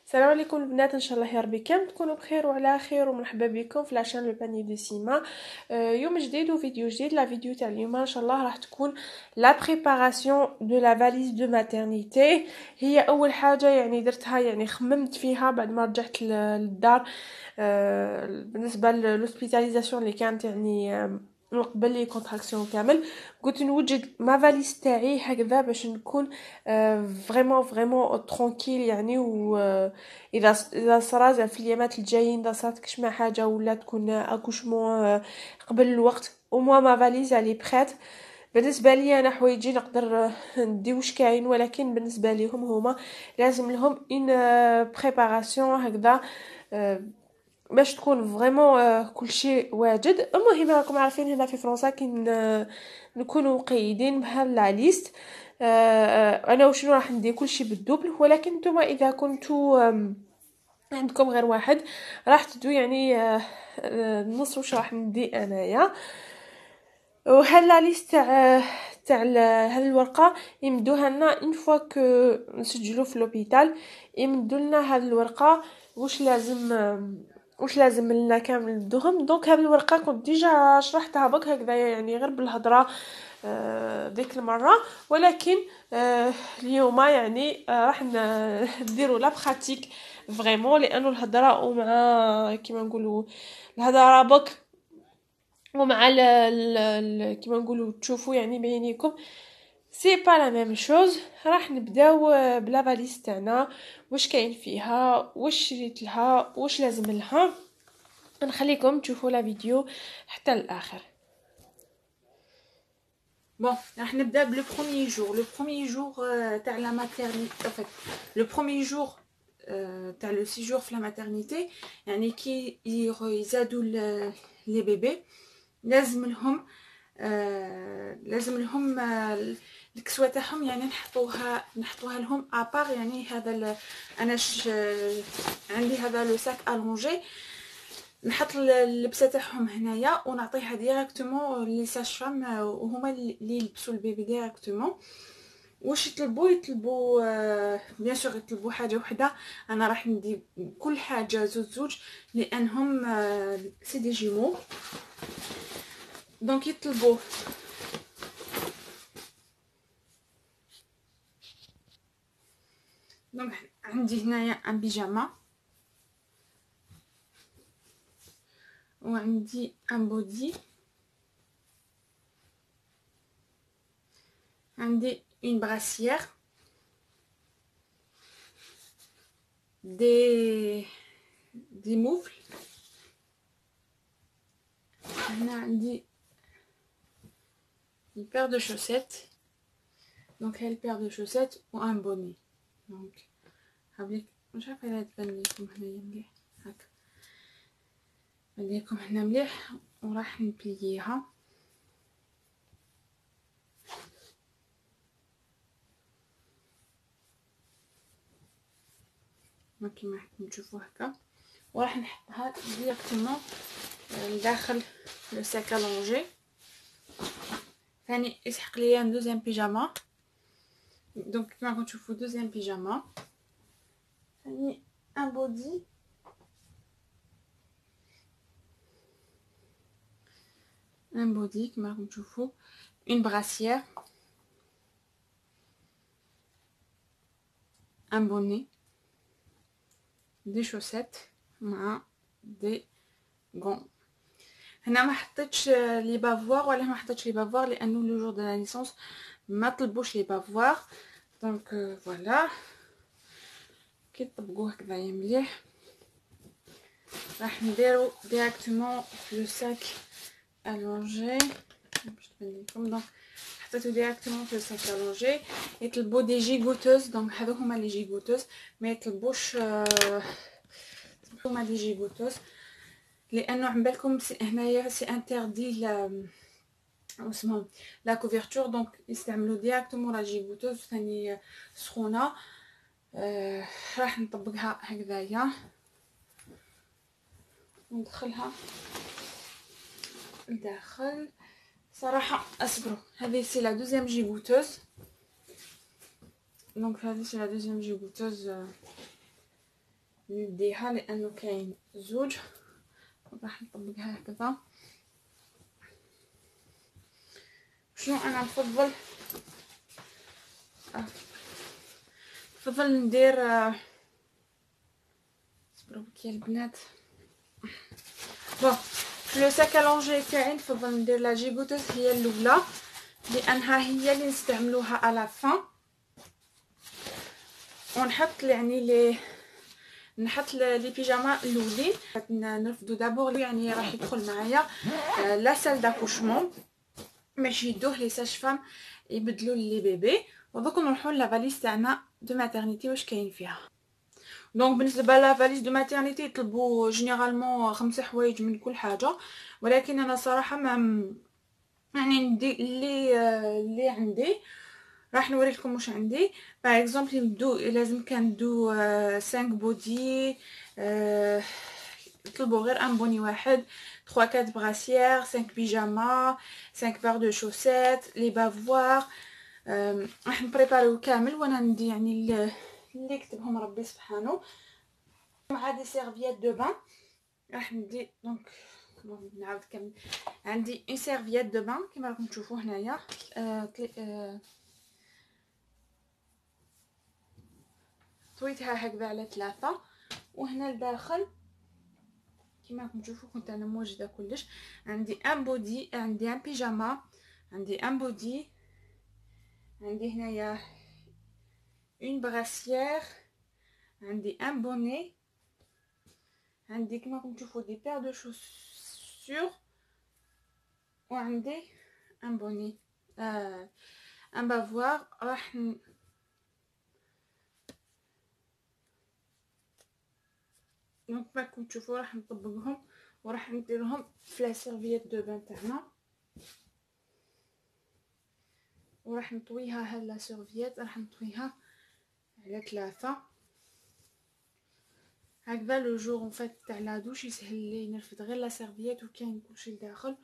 السلام عليكم البنات، ان شاء الله يا ربي كامل تكونوا بخير وعلى خير، ومرحبا بكم في لاشين لو باني دو سيما. يوم جديد وفيديو جديد. لا فيديو تاع اليوم ان شاء الله راح تكون لا بريباراسيون دو لا فاليز دو ماترنيتي. هي اول حاجه يعني درتها، يعني خممت فيها بعد ما رجعت للدار. بالنسبه للوسبيتاليزاسيون اللي كانت يعني من قبل لي كونتراكسيون كامل، قلت نوجد ما فاليز تاعي هكذا باش نكون فريمون ترونكيل يعني. و اذا صرا في اليامات الجايين اذا صارت كشما حاجه ولا تكون اكوشمون قبل الوقت وموا ما فاليز لي بريت. بالنسبه لي انا حوايجي نقدر ندي واش كاين، ولكن بالنسبه ليهم هما لازم لهم ان بريباراسيون هكذا باش تكون فريمون كلشي واجد. المهم راكم عارفين هنا في فرنسا كي نكونوا مقيدين بحال لا ليست. انا وشنو راح ندير كلشي بالدوبل، ولكن نتوما اذا كنتوا عندكم غير واحد راح تدو يعني نص واش راح ندي انايا. وهاد لا ليست تاع هاد الورقه يمدوها لنا اون فوا كو نسجلوا في لوبيتال، يمدوا لنا هاد الورقه واش لازم لنا كامل ندوهم. دونك هاد الورقه كنت ديجا شرحتها بك هكذا يعني غير بالهضره ديك المره، ولكن اليوم يعني راح نديروا لا براتيك فريمون، لانه الهضره ومع كيما نقولوا الهضره بك ومع كيما نقولوا تشوفوا يعني بعينيكم سي با لا ميم شوز. راح نبداو بلا فاليز تاعنا، واش كاين فيها، واش شريت لها، واش لازم لها. نخليكم تشوفوا لا فيديو حتى الاخر. بون راح نبدا بلو بروميي جور تاع لا ماتيرنيتي. لو بروميي جور تاع لو سيجور في لا ماتيرنيتي، يعني كي يزادوا لي بيبي لازم لهم الكسوه تاعهم، يعني نحطوها لهم ابار. يعني هذا انا عندي هذا لو ساك الونجي، نحط اللبسه تاعهم هنايا ونعطيها ديريكتومون لي ساج فام، وهما اللي يلبسوا البيبي ديريكتومون. واش يطلبوا بيان سور يطلبوا حاجه وحده، انا راح ندي كل حاجه زوج لانهم سي دي جيمو. دونك يطلبوا دونك عندي هنايا ان بيجاما، وعندي ان بودي، عندي une brassière, des moufles. هنا عندي une paire de chaussettes. Donc une paire de chaussettes ou un bonnet. Donc هابليك مش عارفه الا تبان لكم هنايا مليح هكا، تبان لكم هنا مليح. وراح نبليها كيما راح تشوفوا هكا، وراح نحطها ديريكتومون لداخل لو ساك الونجي. ثاني يسحق ليا دوزيام بيجاما. دونك كيما راكم تشوفوا دوزيام بيجاما، ثاني ان بودي، كيما راكم تشوفوا une brassière, un bonnet, des chaussettes مع des gants. هنا ما حطيتش لي بافوار، ولا ما حطيتش لي بافوار لانه لو جور دو لا ليسونس ما طلبوش لي بافوار. دونك فوالا كي طبقوه هكذايا مليح راح نديرو ديريكتومون في لو ساك الونجي باش تبان لكم. دونك حطيتو ديريكتومون في لو ساك الونجي. يطلبوا دي جيغوتوز، دونك هذو هما لي جيغوتوز، ما يطلبوش هما دي جيغوتوز لانه عم بالكم هنايا سي انتردي لا اسمهم لا كوفرتور. دونك يستعملوا ديريكتومون لا جيغوتوز ثاني سخونه. راح نطبقها هكذايا وندخلها لداخل. صراحه اصبروا، هذه سي لا دوزيام جيغوتوز. دونك هذه سي لا دوزيام جيغوتوز نديها لانه كاين زوج. راح نطبقها هكذا. شنو انا نفضل ندير صبروا يا البنات. بون في لو ساك الونجي تاعي نفضل ندير لا جيغوتوس هي الاولى لانها هي اللي نستعملوها على فان، ونحط يعني نحط لي بيجاما الاولين نرفدو دابور يعني راح يدخل معايا لا سال داكوشمون باش يدوه لي ساج فام يبدلوا لي بيبي. ودوك نروحوا لا فاليز تاعنا دو ماتيرنيتي واش كاين فيها. دونك بالنسبه لا فاليز دو ماتيرنيتي يطلبوا جينيرالمون 5 حوايج من كل حاجه، ولكن انا صراحه ما يعني ندي اللي عندي. راح نوري لكم واش عندي. باغ اكزومبل نبدو لازم كندو 5 بودي، طلبوا غير ان بوني واحد، 3 4 براسيير، 5 بيجاما، 5 بار دو شوسيت، لي بافوار. راح نبريباريو كامل وانا ندي يعني اللي كتبهم ربي سبحانه، مع دي سيرفيات دو بان. راح ندي دونك نعاود كامل. عندي اون سيرفيات دو بان كما راكم تشوفوا هنايا، طويتها هكذا على 3. وهنا لداخل كما راكم تشوفوا كنت انا موجده كلش. عندي ان بودي، عندي ان بيجاما، عندي ان بودي، عندي هنايا اون براسيير، عندي ان بوني، عندي كما راكم تشوفوا دي بير دو شوسور، وعندي ان بوني ان بافوار. راح دونك راكم تشوفوا راح نطبقهم وراح نديرهم في لا سيرفييت دو بان تاعنا، وراح نطويها هاد لا سيرفييت راح نطويها على 3 هكذا. لو جور اون فات تاع لا دوش يسهل لي نرفد غير لا سيرفييت وكاين كلشي لداخل.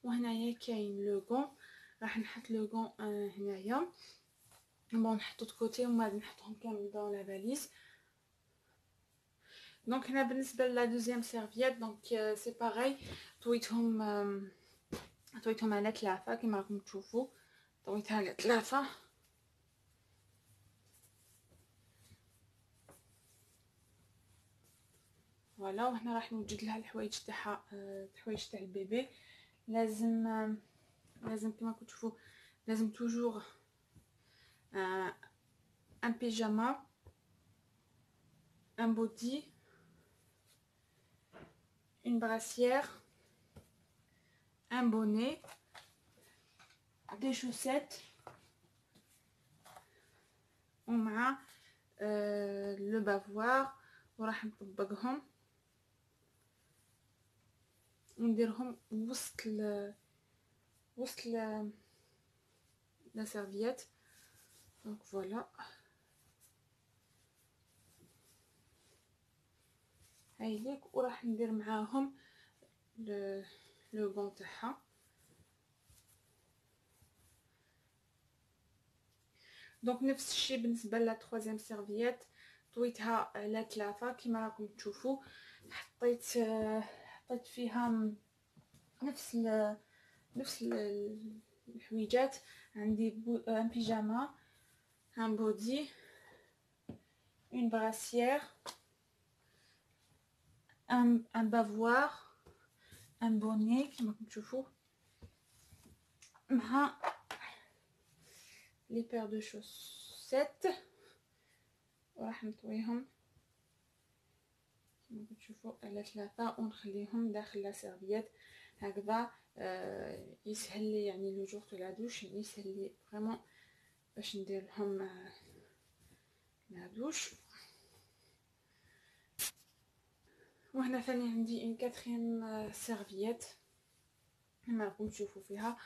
وهنايا كاين لو غون، راح نحط لو غون هنايا بون نحطو كوتي ومن بعد نحطهم كامل دون لا فاليز. دونك هنا بالنسبه لا دوزيام سيرفييت دونك سي باغي طويتهم على 3 كما راكم تشوفوا. طويتها على 3 فوالا. وهنا راح نوجد لها الحوايج تاعها، الحوايج تاع البيبي. لازم كما راكم تشوفوا لازم توجور ان بيجاما، un body, une brassière, un bonnet, des chaussettes ومع لو بافوار. وراح نطبقهم ونديرهم وسط لا سيرفييت. دونك فوالا هاي ليك. وراح ندير معاهم لو بون تاعها. دونك نفس الشيء بالنسبه لا ترويزيام سيرفييت طويتها على 3 كما راكم تشوفوا. حطيت فيها نفس الحويجات. عندي ان بيجاما، ان بودي، اون براسيير، ان بافوار، ان بوني كما راكم تشوفوا، مع لي بير دو شوسيت. وراح نطويهم كما تشوفوا على 3 ونخليهم داخل لا سيرفييت هكذا. يسهل لي يعني لو جور تاع لا دوش، يسهل لي فريمون باش ندير لهم لا دوش. وهنا ثاني عندي ان كاتريم سيرفييت كما راكم تشوفوا فيها.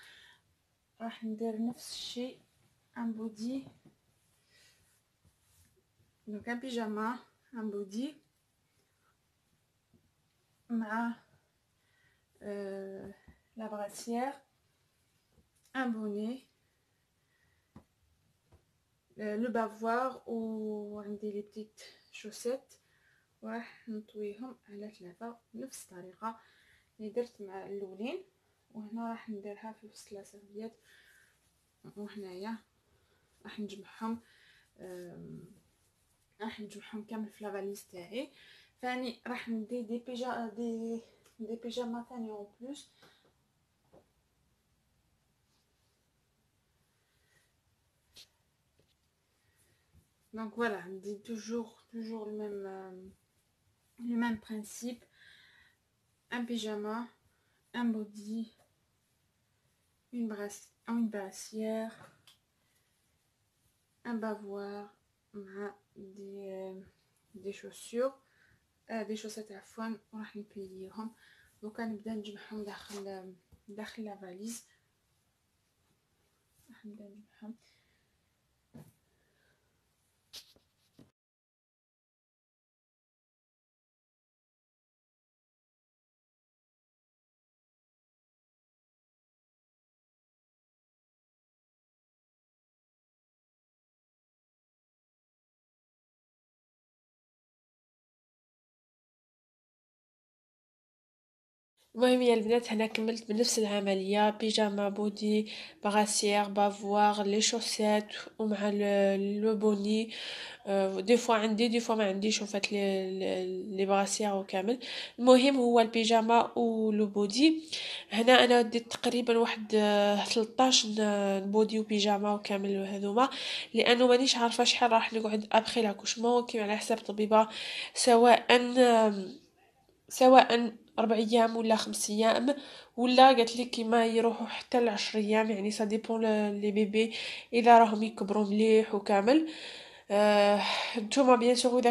راح ندير نفس الشيء، ان بودي، دونك ان بيجاما، ان بودي مع لا براسيير، un bonnet, le bavoir وعندي les petites chaussettes وراح نطويهم على 3 بنفس الطريقه اللي درت مع الاولين. وهنا راح نديرها في وسط لاسيرفيات، وهنايا راح نجمعهم كامل في لافاليز تاعي. ثاني راح ندي دي بيجاما ثاني اون بلوس. دونك فوالا عندي توجور le même principe: un pyjama, un body, une brassière, un bavoir مع des chaussures des chaussettes عفوا. وراح نبليهم دوكا نبدا نجمعهم داخل لا فاليز. راح نبدا نجمعهم. المهم يا البنات هنا كملت بنفس العمليه: بيجاما، بودي، بغاسير، بافوار، لي شوسيت ومع لو بوني. دي فوا عندي دي فوا ما عنديش وفات لي بغاسير وكامل. المهم هو البيجاما ولو بودي. هنا انا ديت تقريبا واحد 13 بودي وبيجاما وكامل هذوما، لانه مانيش عارفه شحال راح نقعد ابخي لاكوشمون كيما على حساب طبيبه، سواء 4 ايام ولا 5 ايام، ولا قالت لي كيما يروحوا حتى ل10 ايام، يعني سا ديبون لي بيبي اذا راهم يكبروا مليح وكامل. نتوما بيان سور اذا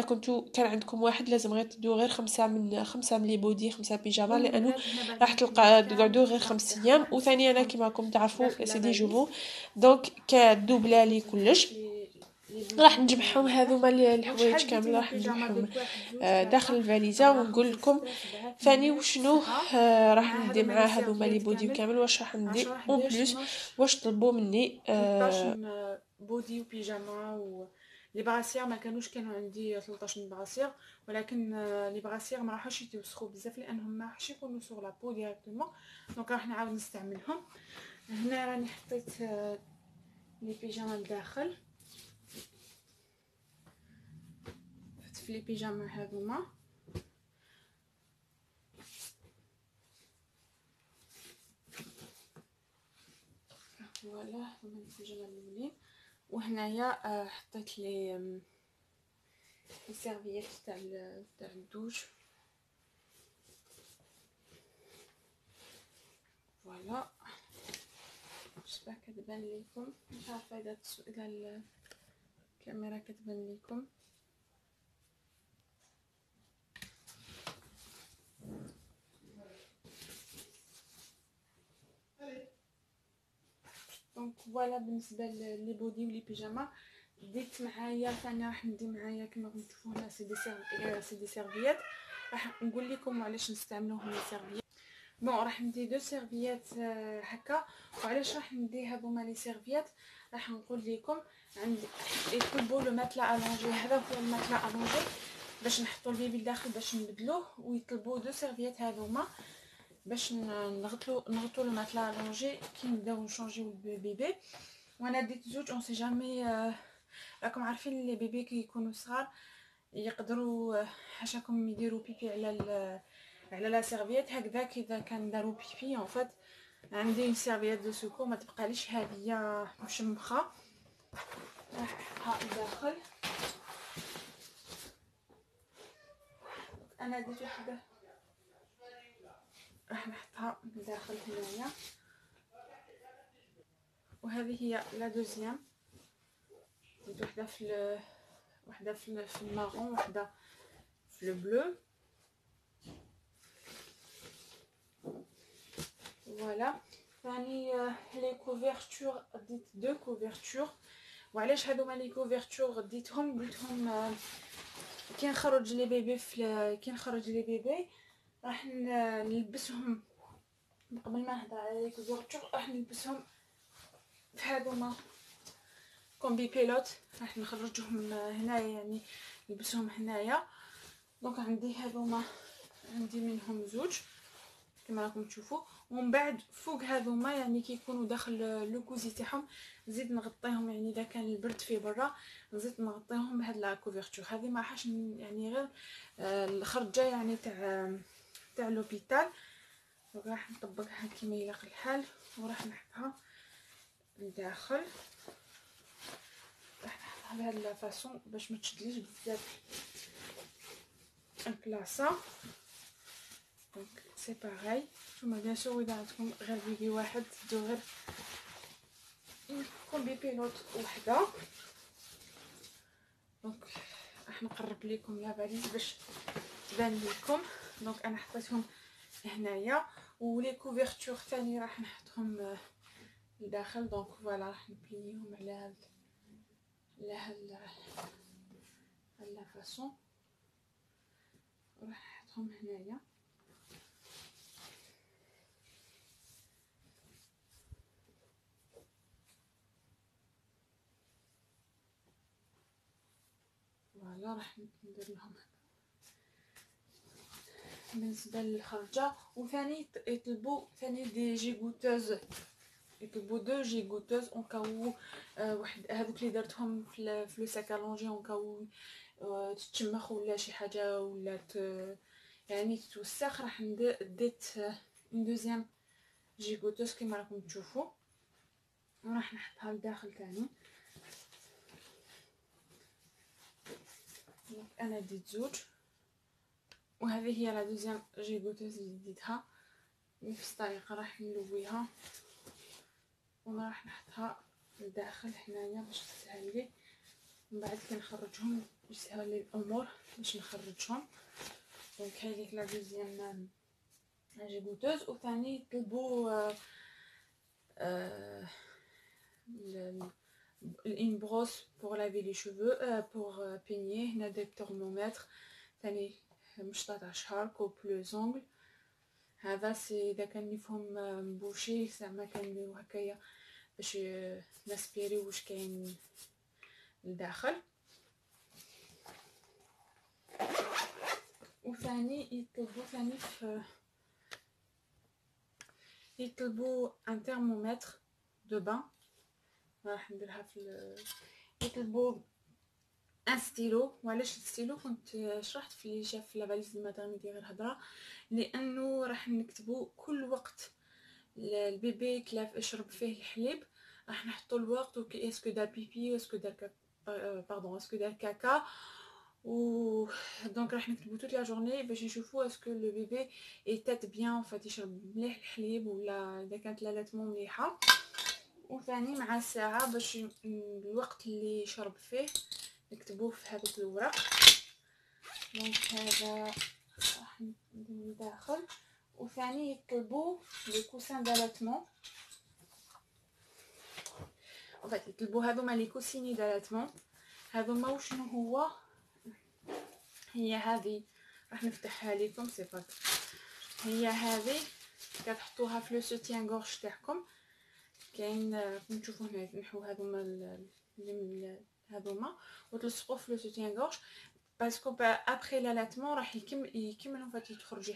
كان عندكم واحد لازم غير تدو غير 5 من لي بودي، 5 بيجاما، لانه راح تلقى تقعدوا غير 5 ايام. وثانيا انا كيما راكم تعرفوا سي دي جوفو، دونك كدوبلا لي كلش. راح نجمعهم هذوما الحوايج كامل راح نجمعهم داخل الفاليزه. ونقول لكم ثاني وشنو راح ندي مع هذوما لي بودي كامل، واش راح ندي اون بليس، واش طلبوا مني. 13 بودي وبيجاما لي بغاسير ما كانوا عندي 13 بغاسير، ولكن لي بغاسير ما راحوش يتوسخوا بزاف لانهم ما راحش يكونوا سور لا بو ديريكتومون، دونك راح نعاود نستعملهم. هنا راني حطيت لي بيجاما لداخل في لي بيجاما هذوما. فوالا هما البيجاما الاولين. وهنايا حطيت لي سيرفييت تاع الدوش. فوالا جيسبر كتبان ليكم، مش عارفه اذا الكاميرا كتبان ليكم. دونك فوالا بالنسبه لي بودي ولي بيجاما ديت معايا. ثاني راح ندي معايا كما راكم تشوفوا هنا سي دي سيرفيات. راح نقول لكم علاش نستعملوهم لي سيرفيات. بون راح ندي 2 سيرفيات هكا. وعلاش راح ندي هذوما لي سيرفيات راح نقول لكم. عندي يطلبوا لو ماتلا الونجي، هذا هو الماتلا الونجي باش نحطوا البيبي لداخل باش نبدلوه، ويطلبوا 2 سيرفيات هذوما باش نغطلو لو ماتلا الونجي كي نبداو نشونجيو البيبي. وانا ديت زوج اون سي جامي. راكم عارفين لي بيبي كي يكونوا صغار يقدروا حاشاكم يديروا بيبي على لا سيرفييت هكذا. اذا كان داروا بيبي ان فات عندي اون سيرفييت دو سوكو ما تبقاليش هاديه مشمخه، راح نحطها لداخل. انا درت وحده راح نحطها لداخل هنايا. وهذه هي لا دوزيام، درت وحده في المارون، وحده في لو بلو. فوالا ثاني لي كوفرتور ديت 2 كوفرتور. وعلاش هذوما لي كوفرتور ديتهم قلتهم كي نخرج لي بيبي راح نلبسهم قبل ما نهضر على لي كوفرتور. راح نلبسهم في هذوما كومبي بيلوت، راح نخرجهم هنايا يعني نلبسهم هنايا. دونك عندي هذوما، عندي منهم زوج كما راكم تشوفوا. ومن بعد فوق هذوما يعني كيكونوا داخل لو كوزي تاعهم نزيد نغطيهم، يعني اذا كان البرد في برا نزيد نغطيهم بهاد لا كوفرتور. هذه ما راحش يعني غير الخرجه يعني تاع لوبيتال. راح نطبقها كما يلاق الحال وراح نحطها لداخل. راح نحطها بهاد لا فاصون باش ما تشدليش بزاف البلاصه. دونك سي باغاي. نتوما بيان سور اذا عندكم غير فيديو واحد تدو غير كومبي بيلوت وحده. دونك راح نقرب لكم لا فاليز باش تبان لكم. دونك انا حطيتهم هنايا، ولي كوفرتور ثاني راح نحطهم لداخل. دونك فوالا راح نبليهم على هاد لا فاصون، راح نحطهم هنايا. فوالا راح ندير لهم بالنسبه للخرجه. وثاني يطلبوا ثاني دي جيغوتوز، يطلبوا دو جيغوتوز اون كاو واحد هذوك اللي درتهم في لو ساك الونجي اون كاو تتشمخ ولا شي حاجه ولا يعني تتوسخ. راح ديت اون دوزيام جيغوتوز كما راكم تشوفوا، وراح نحطها لداخل ثاني. انا ديت زوج، وهذه هي لا دوزيام جيغوتوز اللي ديتها بنفس الطريقه. راح نلويها وراح نحطها لداخل هنايا باش تسهل لي. من بعد كنخرجهم يسهل لي الامور باش نخرجهم. دونك هذيك لا دوزيام جيغوتوز. وثاني يطلبوا une brosse pour laver les cheveux, pour peigner. هنا دي ترمومتر ثاني مشطات اشهر كوب لو زونغل. هذا سي اذا كان يفهم مبوشي زعما كنديرو هكايا باش نسبيري واش كاين لداخل. وثاني يطلبوا ان ترمومتر دو بان. راح نديرها في يطلبوا ان ستيلو. وعلاش الستيلو كنت شرحت في اللي شاف لا فاليز دي ماترنيتي غير هضره، لانه راح نكتبوا كل وقت البيبي كلاف يشرب فيه الحليب راح نحطوا الوقت اسكو دار بيبي اسكو دار باردون اسكو دار كاكا. و دونك راح نكتبوا توت لا جورني باش نشوفوا اسكو لو بيبي ايتات بيان فات يشرب مليح الحليب ولا اذا كانت لالاتمو مليحه. وثاني مع الساعه باش الوقت اللي شرب فيه نكتبوه في هذاك الورق. دونك هذا راح ندير داخل. وثاني يطلبوا لي كوسان دالاتمون. وفات يطلبوا هذوما لي كوسيني دالاتمون. هذوما وشنو هو؟ هي هذه راح نفتحها لكم صفر. هي هذه كتحطوها في لو سوتيان غورج تاعكم. كاين راكم تشوفوا هنا نحو هذوما وتلصقوا في لو سوتيان غورج باسكو ابري لالاتمون راح يكملوا فات تخرج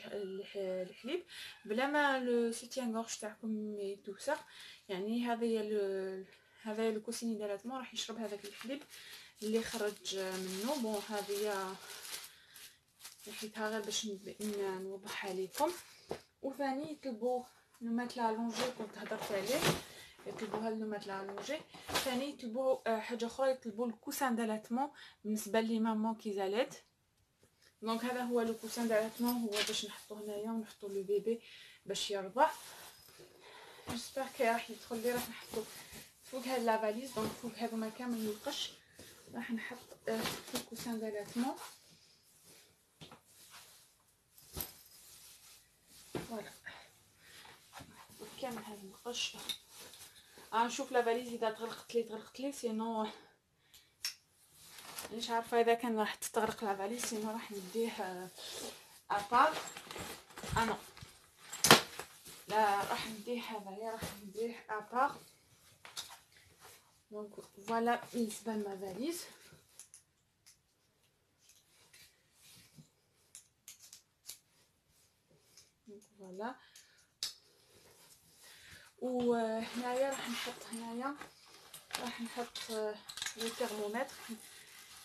الحليب بلا ما لو سوتيان غورج تاعكم يتوسخ. يعني هذا لو كوسيني دالاتمون راح يشرب هذاك الحليب اللي خرج منه. بون هذه حيتها غير باش نوضحها لكم. وثاني يطلبوا نومات لالونجي كنت هضرت عليه، يطلبوا هاد النومات لالونجي. ثاني يطلبوا حاجه اخرى، يطلبوا الكوسان دالاتمون بالنسبه لي مامون كي زالت. دونك هذا هو لو كوسان دالاتمون، هو باش نحطوه هنايا ونحطوا لو بيبي باش يرضع. جيسبر كي راح يدخل لي. راح نحطو فوق هاد لا فاليز. دونك فوق هذوما كامل القش راح نحط الكوسان دالاتمون. فوالا كامل هذا القش. نشوف لا فاليز اذا تغلقت لي سينو مش عارفه اذا كان راح تستغرق لا فاليز سينو راح نديه ابار. انا لا راح نديه هذايا راح نديه ابار. دونك فوالا بالنسبه لما فاليز. فوالا. وهنايا راح نحط لو ترمومتر،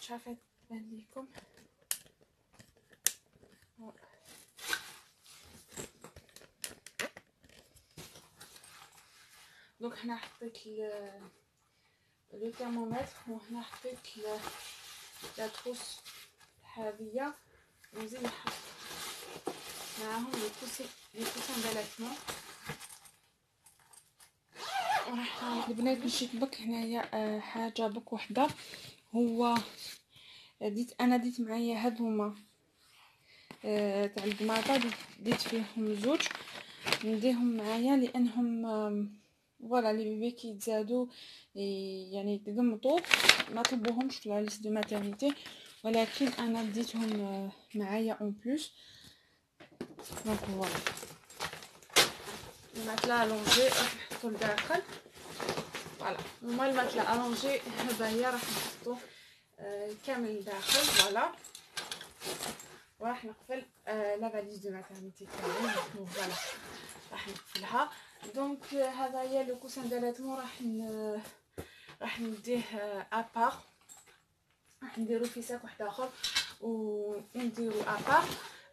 مش عارفه تبان لكم. دونك هنا حطيت لو ترمومتر، وهنا حطيت لا تروس هذيا، وزيد نحط معاهم لي كوسين دالاتمون. وراح البنات باش يطبق هنايا حاجه بك وحده، هو ديت معايا هاد هما تاع القماطه، ديت فيهم زوج نديهم معايا لانهم فوالا لي بيبي كي يتزادوا يعني يتقمطوا ما طلبوهمش في لا ليست دو ماتيرنيتي، ولكن انا ديتهم معايا اون بلوس. دونك فوالا الماتلا الونجي راح نحطو لداخل. فوالا هما الماتلا الونجي هذا هي راح نحطو كامل لداخل. فوالا وراح نقفل لا فاليز دو ماتيرنيتي تاعي. فوالا راح نقفلها. دونك هذا هي لو كوسان دالاتمون راح نديه ابار، راح نديرو في ساك واحد اخر ونديرو ابار.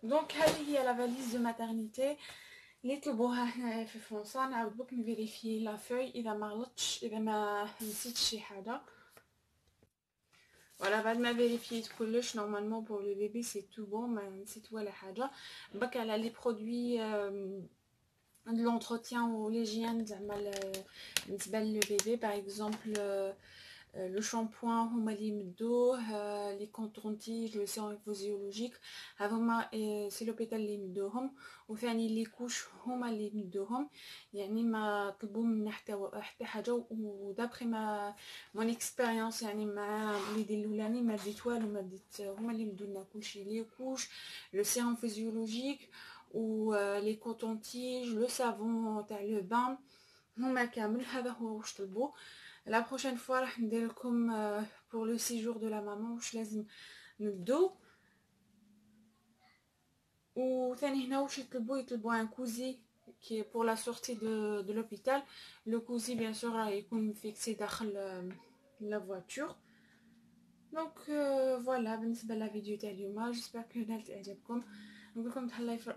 دونك هذه هي لا فاليز دو ماتيرنيتي اللي طلبوها هنايا في فرنسا. نعاود بك نفيريفي لا فوي اذا ما غلطتش، اذا ما نسيت شي حاجه. فوالا بعد ما فيريفيت كلش نورمالمون بور لو بيبي سي تو بون، ما نسيت ولا حاجه. بك على لي برودوي de l'entretien ou l'hygiène زعما بالنسبه للبيبي باغ اكزومبل لو شامبوان هما اللي يمدوه، لي كونطونتيج، لو سيرم فيزيولوجيك هذوما سي لوبيتال اللي يمدوهم، وثاني لي كوش هما اللي يمدوهم. يعني ما طلبوا منا حتى حاجه. ودابخي ما مون اكسبيريونس يعني مع وليدي الاولاني ما ديت والو، ما ديت، هما اللي يمدوا لنا كلشي، لي كوش، لو سيرم فيزيولوجيك و لي كوتونتيج، لو سافون تاع لو بان، هما كامل هذا هو واش طلبوا. لا بروشين فوا راح ندير لكم بور لو سيجور دو لا مامان واش لازم نبدو. وثاني هنا واش يطلبوا ان كوزي كي بور لا سورتي دو لوبيتال. لو كوزي بيان سور راه يكون فيكسي داخل لا فواتور. دونك فوالا بالنسبه لا فيديو تاع اليوم، جيسبر كو نالت اعجابكم. نقول لكم تهلاو في